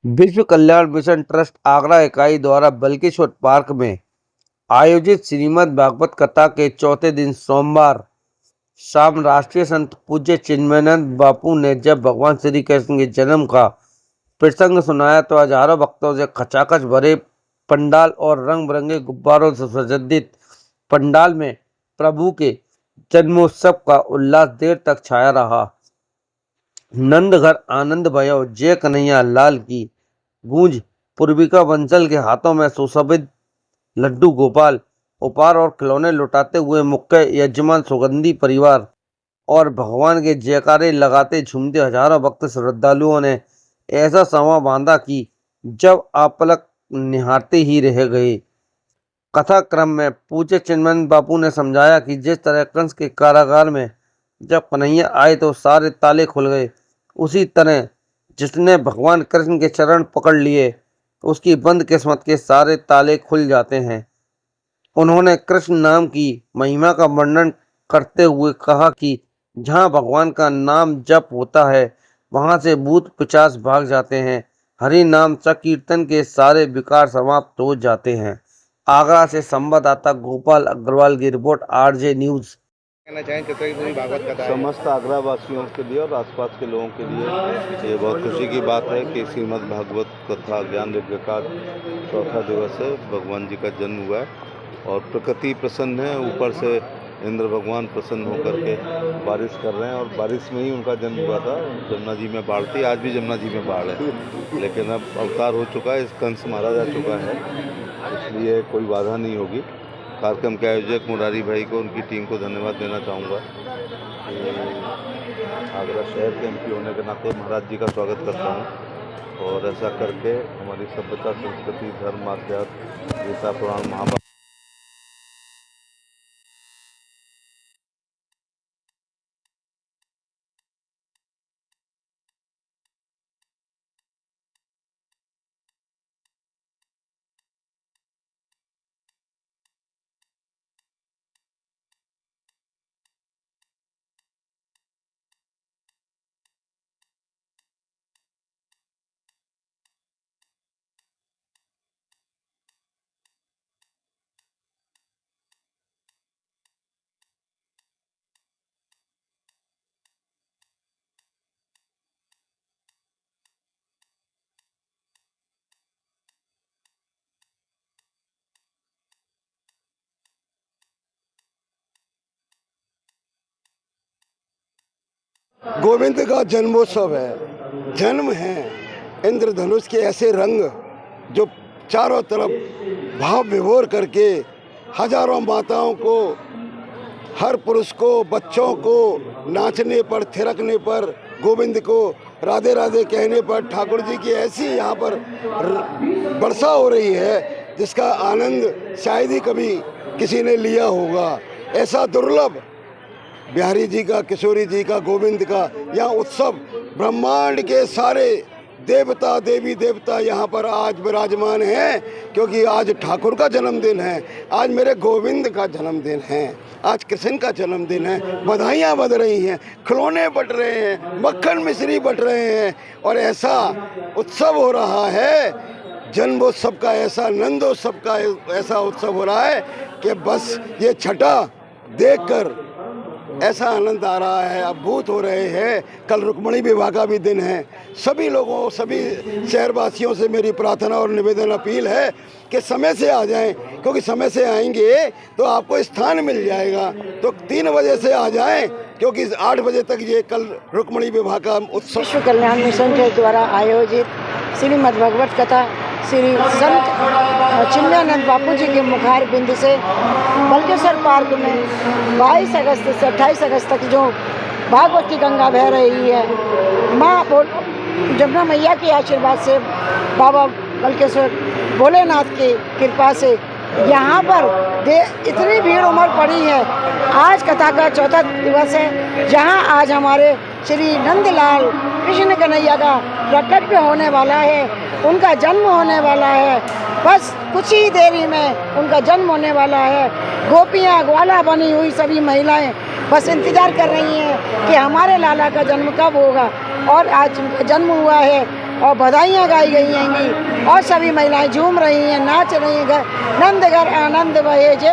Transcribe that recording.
विश्व कल्याण mission trust Agra इकाई द्वारा बल्केश्वर पार्क में आयोजित श्रीमद् भागवत कथा के चौथे दिन सोमवार शाम राष्ट्रीय संत पूज्य चिन्मयानंद बापू ने जब भगवान श्री कृष्ण के जन्म का प्रसंग सुनाया तो हजारों भक्तों से खचाखच भरे पंडाल और रंग बिरंगे गुब्बारों से सुसज्जित पंडाल में प्रभु के जन्मोत्सव का उल्लास देर तक छाया रहा। नंद घर आनंद भयो जय कन्हैया लाल की गूंज पूर्विका बंसल के हाथों में सुशोभित लड्डू गोपाल उपहार और खिलौने लुटाते हुए मुख्य यजमान सुगंधी परिवार और भगवान के जयकारे लगाते झूमते हजारों भक्त श्रद्धालुओं ने ऐसा समा बांधा कि जब आप पलक निहारते ही रह गए। कथा क्रम में पूज्य चिन्मयानंद बापू ने समझाया कि जिस तरह कंस के कारागार में जब कन्हैया आए तो सारे ताले खुल गए, उसी तरह जिसने भगवान कृष्ण के चरण पकड़ लिए उसकी बंद किस्मत के सारे ताले खुल जाते हैं। उन्होंने कृष्ण नाम की महिमा का वर्णन करते हुए कहा कि जहाँ भगवान का नाम जप होता है वहाँ से भूत पिशाच भाग जाते हैं, हरि नाम संकीर्तन के सारे विकार समाप्त हो जाते हैं। आगरा से संवाददाता गोपाल अग्रवाल की रिपोर्ट, आरजे न्यूज। कहना चाहें कितनी पूरी भागवत कथा है? समस्त आगरा वासियों के लिए और आसपास के लोगों के लिए ये बहुत खुशी की बात है कि श्रीमद् भागवत कथा ज्ञान यज्ञ का चौथा दिवस है। भगवान जी का जन्म हुआ है और प्रकृति प्रसन्न है। ऊपर से इंद्र भगवान प्रसन्न होकर के बारिश कर रहे हैं और बारिश में ही उनका जन्म हुआ था। जमुना जी में बाढ़ थी, आज भी जमुना जी में बाढ़ है, लेकिन अब अवतार हो चुका है, कंस मारा जा चुका है, इसलिए कोई बाधा नहीं होगी। कार्यक्रम के आयोजक मुरारी भाई को, उनकी टीम को धन्यवाद देना चाहूँगा। आगरा शहर के एमपी होने के नाते महाराज जी का स्वागत करता हूँ और ऐसा करके हमारी सभ्यता, संस्कृति, धर्म, आध्यात्म, गीता, पुराण, महाभारत गोविंद का जन्मोत्सव है, जन्म है। इंद्रधनुष के ऐसे रंग जो चारों तरफ भाव विभोर करके हजारों माताओं को, हर पुरुष को, बच्चों को नाचने पर, थिरकने पर, गोविंद को राधे राधे कहने पर ठाकुर जी की ऐसी यहाँ पर वर्षा हो रही है जिसका आनंद शायद ही कभी किसी ने लिया होगा। ऐसा दुर्लभ बिहारी जी का, किशोरी जी का, गोविंद का यहाँ उत्सव, ब्रह्मांड के सारे देवता, देवी देवता यहाँ पर आज विराजमान हैं, क्योंकि आज ठाकुर का जन्मदिन है, आज मेरे गोविंद का जन्मदिन है, आज कृष्ण का जन्मदिन है। बधाइयाँ बज रही हैं, खिलौने बट रहे हैं, मक्खन मिश्री बट रहे हैं और ऐसा उत्सव हो रहा है, जन्मोत्सव का ऐसा, नंदोत्सव का ऐसा उत्सव हो रहा है कि बस ये छठा देखकर ऐसा आनंद आ रहा है, अद्भुत हो रहे हैं। कल रुक्मणी विवाह का भी दिन है। सभी लोगों, सभी शहरवासियों से मेरी प्रार्थना और निवेदन, अपील है कि समय से आ जाएं, क्योंकि समय से आएंगे तो आपको स्थान मिल जाएगा। तो 3 बजे से आ जाएं, क्योंकि 8 बजे तक ये कल रुक्मणी विवाह का उत्सव। विश्व कल्याण मिशन के द्वारा आयोजित श्रीमद् भागवत कथा श्री संत चिन्मयानंद बापू जी के मुखार बिंद से बल्केश्वर पार्क में 22 अगस्त से 28 अगस्त तक जो भागवत की गंगा बह रही है, माँ जमुना मैया के आशीर्वाद से, बाबा बल्केश्वर भोलेनाथ की कृपा से यहाँ पर इतनी भीड़ उमड़ पड़ी है। आज कथा का चौथा दिवस है, जहाँ आज हमारे श्री नंदलाल कृष्ण कन्हैया का प्रकट होने वाला है, उनका जन्म होने वाला है। बस कुछ ही देरी में उनका जन्म होने वाला है। गोपियाँ ग्वाला बनी हुई सभी महिलाएं बस इंतज़ार कर रही हैं कि हमारे लाला का जन्म कब होगा। और आज उनका जन्म हुआ है और बधाइयाँ गाई गई हैं और सभी महिलाएं झूम रही हैं, नाच रही हैं। नंदघर आनंद बहे जे।